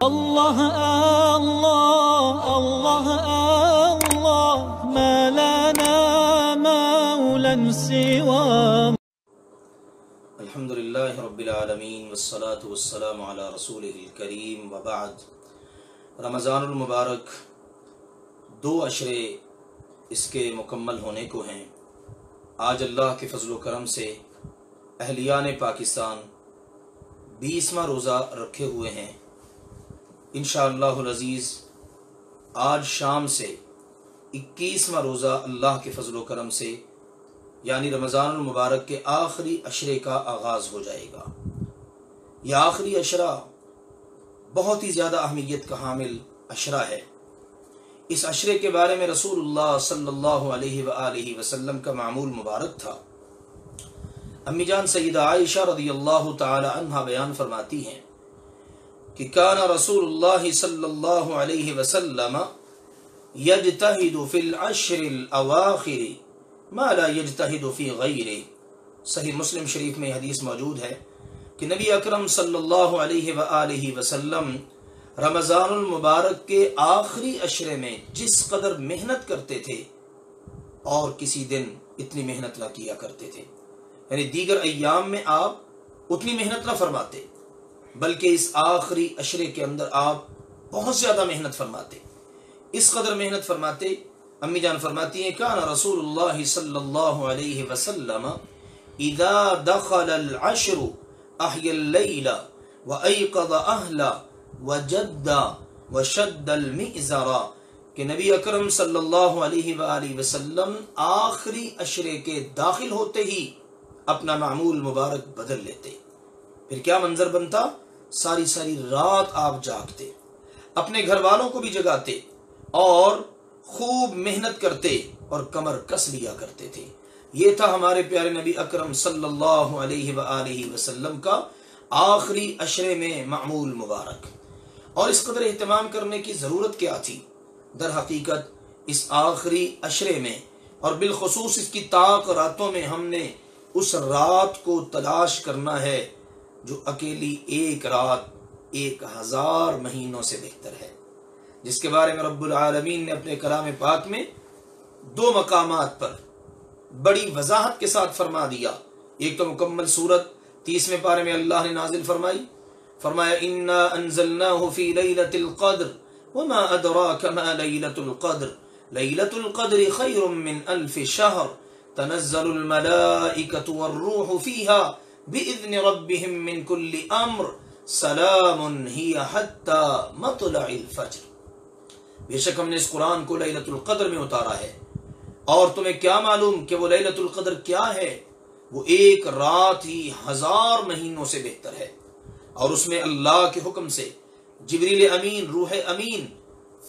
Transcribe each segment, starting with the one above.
الله الله الله الله ما لنا مولا سوى. الحمد للہ رب العالمین والصلاة والسلام علی رسولہ الکریم وبعد. رمضان المبارک 2 عشرے اس کے مکمل ہونے کو ہیں. آج اللہ کے فضل و کرم سے اہلیان پاکستان 20واں روزہ رکھے ہوئے ہیں. انشاءاللہ العزیز آج شام سے 21واں روزہ اللہ کے فضل و کرم سے یعنی رمضان المبارک کے آخری عشرے کا آغاز ہو جائے گا. یہ آخری عشرہ بہت ہی زیادہ اہمیت کا حامل عشرہ ہے. اس عشرے کے بارے میں رسول اللہ صلی اللہ علیہ وآلہ وسلم کا معمول مبارک تھا. امی جان سیدہ عائشہ رضی اللہ تعالی عنہ بیان فرماتی ہیں کہ کان رسول اللہ صلی اللہ علیہ وسلم یجتہد فی العشر الاواخر ما لا یجتہد فی غیرہ. صحیح مسلم شریف میں حدیث موجود ہے کہ نبی اکرم صلی اللہ علیہ وآلہ وسلم رمضان المبارک کے آخری عشرے میں جس قدر محنت کرتے تھے اور کسی دن اتنی محنت نہ کیا کرتے تھے. یعنی دیگر ایام میں آپ اتنی محنت نہ فرماتے بلکہ اس آخری عشرے کے اندر آپ بہت زیادہ محنت فرماتے. اس قدر محنت فرماتے. امی جان فرماتی ہیں کان رسول اللہ صلی اللہ علیہ وسلم اذا دخل العشر احیا اللیل وایقظ اہلا وجد وشد المئزر. کہ نبی اکرم صلی اللہ علیہ وآلہ وسلم آخری عشرے کے داخل ہوتے ہی اپنا معمول مبارک بدل لیتے. پھر کیا منظر بنتا؟ ساری ساری رات آپ جاگتے، اپنے گھر والوں کو بھی جگاتے اور خوب محنت کرتے اور کمر کس لیا کرتے تھے. یہ تھا ہمارے پیارے نبی اکرم صلی اللہ علیہ وآلہ وسلم کا آخری عشرے میں معمول مبارک. اور اس قدر اہتمام کرنے کی ضرورت کیا تھی؟ در حقیقت اس آخری عشرے میں اور بالخصوص اس کی طاق راتوں میں ہم نے اس رات کو تلاش کرنا ہے جو اکیلی ایک رات 1000 مہینوں سے بہتر ہے، جس کے بارے میں رب العالمین نے اپنے کلام پاک میں 2 مقامات پر بڑی وضاحت کے ساتھ فرما دیا. ایک تو مکمل سورت 30ویں پارے میں اللہ نے نازل فرمایا انا انزلناہ فی لیلۃ القدر وما ادراک ما لیلۃ القدر لیلۃ القدر خیر من 1000 شہر تنزل الملائکۃ والروح فیہا بإذن ربهم من كل امر سلام ہی حتی مطلع الفجر. بے شک ہم نے اس قرآن کو لیلۃ القدر میں اتارا ہے اور تمہیں کیا معلوم کہ وہ لیلۃ القدر کیا ہے؟ وہ ایک رات ہی 1000 مہینوں سے بہتر ہے. اور اس میں اللہ کے حکم سے جبریل امین روح امین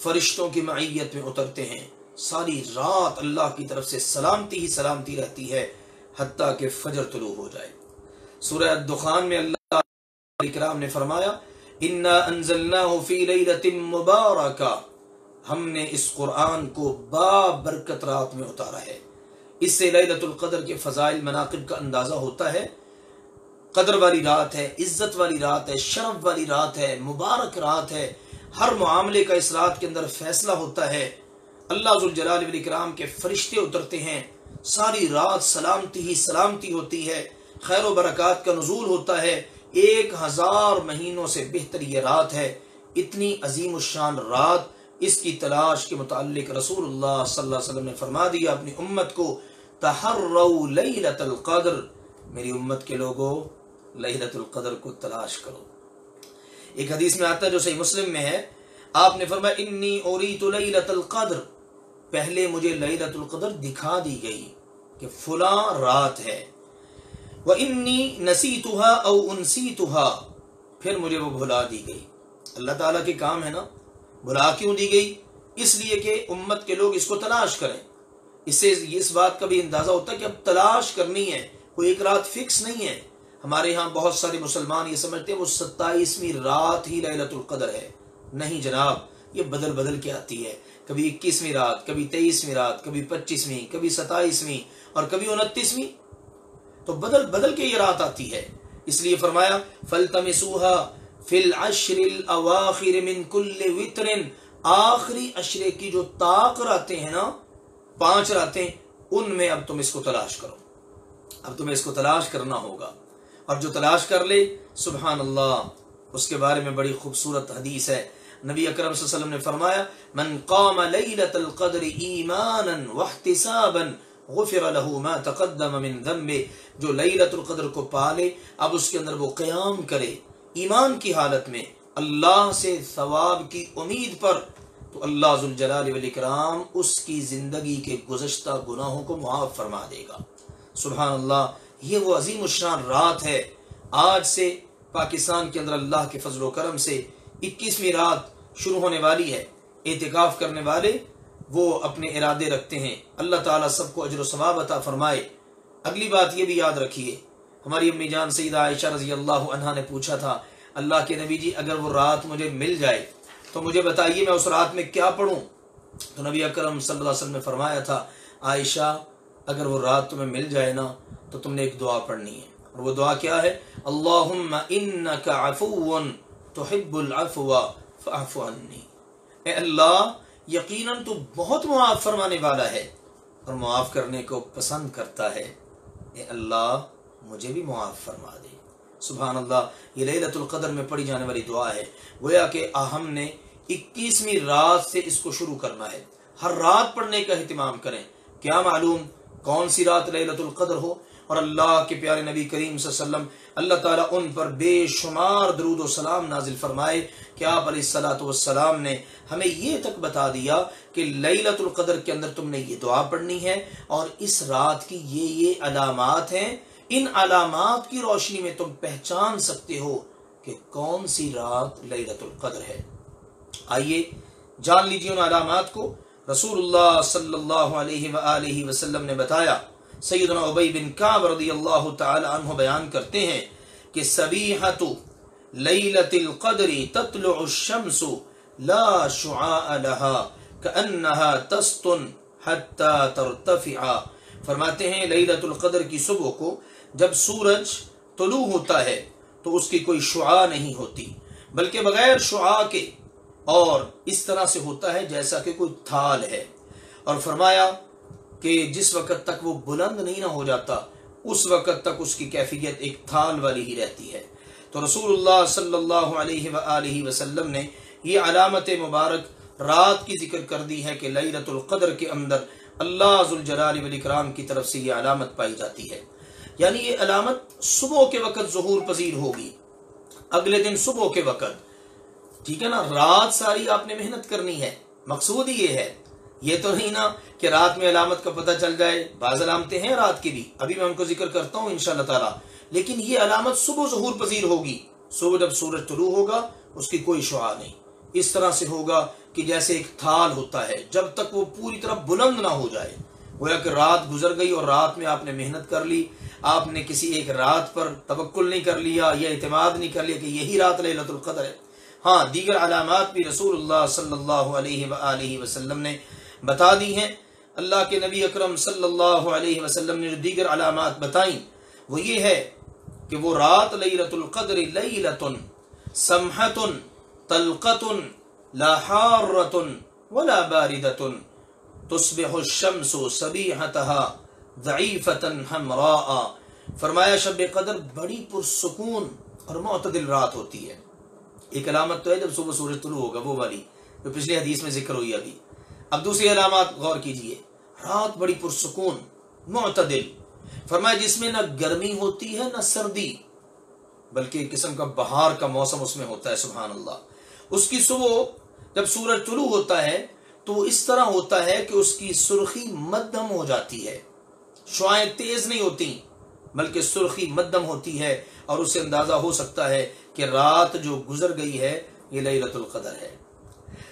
فرشتوں کی معیت میں اترتے ہیں. ساری رات اللہ کی طرف سے سلامتی ہی سلامتی رہتی ہے حتیٰ کہ فجر طلوع ہو جائے. سورہ الدخان میں اللہ اکرام نے فرمایا انا انزلناہ فی لیلۃ مبارکہ، ہم نے اس قرآن کو بابرکت رات میں اتارا ہے. اس سے لیلۃ القدر کے فضائل مناقب کا اندازہ ہوتا ہے. قدر والی رات ہے، عزت والی رات ہے، شرف والی رات ہے، مبارک رات ہے. ہر معاملے کا اس رات کے اندر فیصلہ ہوتا ہے. اللہ ذوالجلال والاکرام کے فرشتے اترتے ہیں. ساری رات سلامتی ہی سلامتی ہوتی ہے، خیر و برکات کا نزول ہوتا ہے. 1000 مہینوں سے بہتر یہ رات ہے. اتنی عظیم الشان رات، اس کی تلاش کے متعلق رسول اللہ صلی اللہ علیہ وسلم نے فرما دیا اپنی امت کو تحروا لیلۃ القدر، میری امت کے لوگوں لیلۃ القدر کو تلاش کرو. ایک حدیث میں آتا ہے جو صحیح مسلم میں ہے، آپ نے فرمایا انی اریت لیلۃ القدر، پہلے مجھے لیلۃ القدر دکھا دی گئی کہ فلاں رات ہے. وَإِنِّي نَسِيتُهَا أَوْ أُنْسِيتُهَا، پھر مجھے وہ بھلا دی گئی. اللہ تعالیٰ کے کام ہے نا. بھلا کیوں دی گئی؟ اس لیے کہ امت کے لوگ اس کو تلاش کریں. اس سے اس بات کا بھی اندازہ ہوتا ہے کہ اب تلاش کرنی ہے، کوئی ایک رات فکس نہیں ہے. ہمارے ہاں بہت سارے مسلمان یہ سمجھتے ہیں وہ 27ویں رات ہی لیلۃ القدر ہے. نہیں جناب، یہ بدل بدل کے آتی ہے. کبھی 21ویں رات، کبھی 23ویں رات، کبھی 25ویں، کبھی 27ویں اور کبھی 29ویں. تو بدل بدل کے یہ رات آتی ہے. اس لیے فرمایا فَالْتَمِسُوهَا فی العشر الاواخر من کل وتر، آخری عشرے کی جو طاق راتیں ہیں نا، 5 راتیں، ان میں اب تم اس کو تلاش کرو، اب تمہیں اس کو تلاش کرنا ہوگا۔ اور جو تلاش کر لے، سبحان اللہ، اس کے بارے میں بڑی خوبصورت حدیث ہے۔ نبی اکرم صلی اللہ علیہ وسلم نے فرمایا من قام لیلۃ القدر ایمانا واحتسابا غفر له ما تقدم من ذنبه، جو لیلۃ القدر کو پالے، اب اس کے اندر وہ قیام کرے ایمان کی حالت میں، اللہ سے ثواب کی امید پر، تو اللہ ذوالجلال والاکرام اس کی زندگی کے گزشتہ گناہوں کو معاف فرما دے گا۔ سبحان اللہ، یہ وہ عظیم الشان رات ہے۔ آج سے پاکستان کے اندر اللہ کے فضل و کرم سے 21ویں رات شروع ہونے والی ہے۔ اعتکاف کرنے والے وہ اپنے ارادے رکھتے ہیں، اللہ تعالیٰ سب کو اجر و ثواب عطا فرمائے۔ اگلی بات یہ بھی یاد رکھیے، ہماری امی جان سیدہ عائشہ رضی اللہ عنہا نے پوچھا تھا اللہ کے نبی جی اگر وہ رات مجھے مل جائے تو مجھے بتائیے میں اس رات میں کیا پڑھوں؟ تو نبی اکرم صلی اللہ علیہ وسلم نے فرمایا تھا عائشہ اگر وہ رات تمہیں مل جائے نا تو تم نے ایک دعا پڑھنی ہے، اور وہ دعا کیا ہے؟ اللہم انک عفو تحب العفو فاعف عنی، اے اللہ یقیناً تو بہت معاف فرمانے والا ہے اور معاف کرنے کو پسند کرتا ہے، اے اللہ مجھے بھی معاف فرما دے۔ سبحان اللہ، یہ لیلۃ القدر میں پڑھی جانے والی دعا ہے۔ گویا کہ ہم نے 21ویں رات سے اس کو شروع کرنا ہے، ہر رات پڑھنے کا اہتمام کریں۔ کیا معلوم کون سی رات لیلۃ القدر ہو، اور اللہ کے پیارے نبی کریم صلی اللہ علیہ وسلم اللہ تعالیٰ ان پر بے شمار درود و سلام نازل فرمائے کہ آپ علیہ الصلوۃ والسلام نے ہمیں یہ تک بتا دیا کہ لیلۃ القدر کے اندر تم نے یہ دعا پڑھنی ہے، اور اس رات کی یہ علامات ہیں، ان علامات کی روشنی میں تم پہچان سکتے ہو کہ کون سی رات لیلۃ القدر ہے۔ آئیے جان لیجیے ان علامات کو۔ رسول اللہ صلی اللہ علیہ وآلہ وسلم نے بتایا، سیدنا ابی بن کعب رضی اللہ تعالی عنہ بیان کرتے ہیں کہ صبیحۃ لیلۃ القدر تطلع الشمس لا شعاع لها كأنها تسطن حتى ترتفع، فرماتے ہیں لیلۃ القدر کی صبح کو جب سورج طلوع ہوتا ہے تو اس کی کوئی شعاع نہیں ہوتی، بلکہ بغیر شعاع کے، اور اس طرح سے ہوتا ہے جیسا کہ کوئی تھال ہے، اور فرمایا کہ جس وقت تک وہ بلند نہیں نہ ہو جاتا اس وقت تک اس کی کیفیت ایک تھال والی ہی رہتی ہے۔ تو رسول اللہ صلی اللہ علیہ وآلہ وسلم نے یہ علامت مبارک رات کی ذکر کر دی ہے کہ لیلۃ القدر کے اندر اللہ ذوالجلال والاکرام کی طرف سے یہ علامت پائی جاتی ہے، یعنی یہ علامت صبح کے وقت ظہور پذیر ہوگی، اگلے دن صبح کے وقت، ٹھیک ہے نا۔ رات ساری آپ نے محنت کرنی ہے، مقصود ہی یہ ہے، یہ تو نہیں نا کہ رات میں علامت کا پتہ چل جائے، بعض علامتیں ہیں رات کی بھی، ابھی میں ان کو ذکر کرتا ہوں انشاءاللہ تعالی، لیکن یہ علامت صبح ظہور پذیر ہوگی، صبح جب سورج طلوع ہوگا اس کی کوئی شعاع نہیں، اس طرح سے ہوگا کہ جیسے ایک تھال ہوتا ہے جب تک وہ پوری طرح بلند نہ ہو جائے۔ گویا کہ رات گزر گئی اور رات میں آپ نے محنت کر لی، آپ نے کسی ایک رات پر توکل نہیں کر لیا یا اعتماد نہیں کر لیا کہ یہی رات لیلۃ القدر ہے۔ ہاں دیگر علامات بھی رسول اللہ صلی اللہ علیہ وآلہ وسلم نے بتا دی ہیں۔ اللہ کے نبی اکرم صلی اللہ علیہ وسلم نے جو دیگر علامات بتائیں وہ یہ ہے کہ وہ رات لیلۃ القدر لیلۃ سمحۃ طلقۃ لا حارۃ ولا باردۃ تصبح الشمس صبیحتها ضعیفۃ حمراء، فرمایا شب قدر بڑی پرسکون اور معتدل رات ہوتی ہے۔ ایک علامت تو ہے جب صبح سورج طلوع ہوگا، وہ والی جو پچھلی حدیث میں ذکر ہوئی ابھی۔ اب دوسری علامات غور کیجئے، رات بڑی پرسکون معتدل، فرمایا جس میں نہ گرمی ہوتی ہے نہ سردی، بلکہ ایک قسم کا بہار کا موسم اس میں ہوتا ہے، سبحان اللہ۔ اس کی صبح جب سورج طلوع ہوتا ہے تو اس طرح ہوتا ہے کہ اس کی سرخی مدھم ہو جاتی ہے، شعاعیں تیز نہیں ہوتی بلکہ سرخی مدھم ہوتی ہے، اور اس سے اندازہ ہو سکتا ہے کہ رات جو گزر گئی ہے یہ لیلۃ القدر ہے۔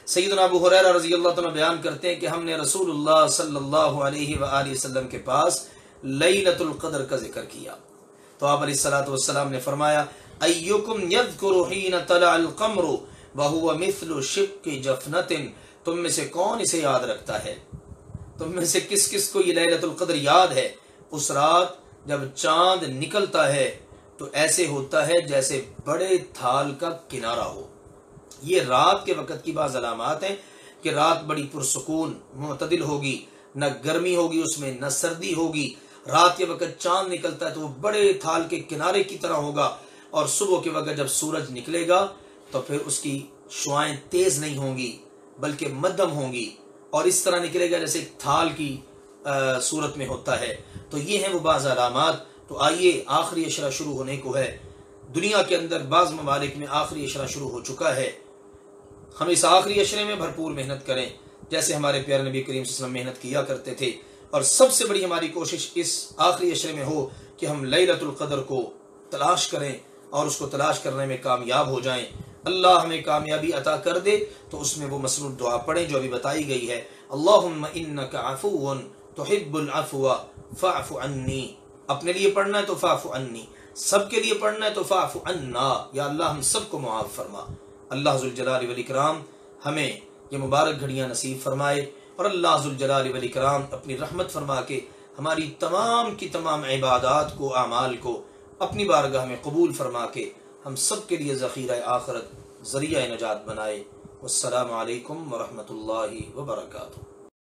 سیدنا ابو ہریرہ رضی اللہ تعالیٰ بیان کرتے ہیں کہ ہم نے رسول اللہ صلی اللہ علیہ وآلہ وسلم کے پاس لیلۃ القدر کا ذکر کیا تو آپ علیہ الصلوۃ والسلام نے فرمایا ایکم یذکر حین طلع القمر وہو مثل شق جفنۃ، تم میں سے کون اسے یاد رکھتا ہے، تم میں سے کس کس کو یہ لیلۃ القدر یاد ہے، اس رات جب چاند نکلتا ہے تو ایسے ہوتا ہے جیسے بڑے تھال کا کنارہ ہو۔ یہ رات کے وقت کی بعض علامات ہیں کہ رات بڑی پرسکون معتدل ہوگی، نہ گرمی ہوگی اس میں نہ سردی ہوگی۔ رات کے وقت چاند نکلتا ہے تو وہ بڑے تھال کے کنارے کی طرح ہوگا، اور صبح کے وقت جب سورج نکلے گا تو پھر اس کی شعائیں تیز نہیں ہوں گی بلکہ مدھم ہوں گی، اور اس طرح نکلے گا جیسے ایک تھال کی صورت میں ہوتا ہے۔ تو یہ ہیں وہ بعض علامات۔ تو آئیے، آخری اشرہ شروع ہونے کو ہے۔ دنیا کے اندر بعض ممالک میں آخری اشرہ شروع ہو چکا ہے۔ ہم اس آخری اشرے میں بھرپور محنت کریں، جیسے ہمارے پیارے نبی کریم صلی اللہ علیہ وسلم محنت کیا کرتے تھے، اور سب سے بڑی ہماری کوشش اس آخری اشرے میں ہو کہ ہم لیلۃ القدر کو تلاش کریں اور اس کو تلاش کرنے میں کامیاب ہو جائیں۔ اللہ ہمیں کامیابی عطا کر دے تو اس میں وہ مسنون دعا پڑھیں جو ابھی بتائی گئی ہے، اللہم انک عفو تحب العفو فاعف عنی۔ اپنے لیے پڑھنا ہے تو فاعف عنی، سب کے لیے پڑھنا ہے تو فاعف عنا، یا اللہ ہم سب کو معاف فرما۔ اللہ ذوالجلال والاکرام ہمیں یہ مبارک گھڑیاں نصیب فرمائے، اور اللہ ذوالجلال والاکرام اپنی رحمت فرما کے ہماری تمام کی تمام عبادات کو، اعمال کو اپنی بارگاہ میں قبول فرما کے ہم سب کے لیے ذخیرہ آخرت، ذریعہ نجات بنائے۔ والسلام علیکم ورحمۃ اللہ وبرکاتہ۔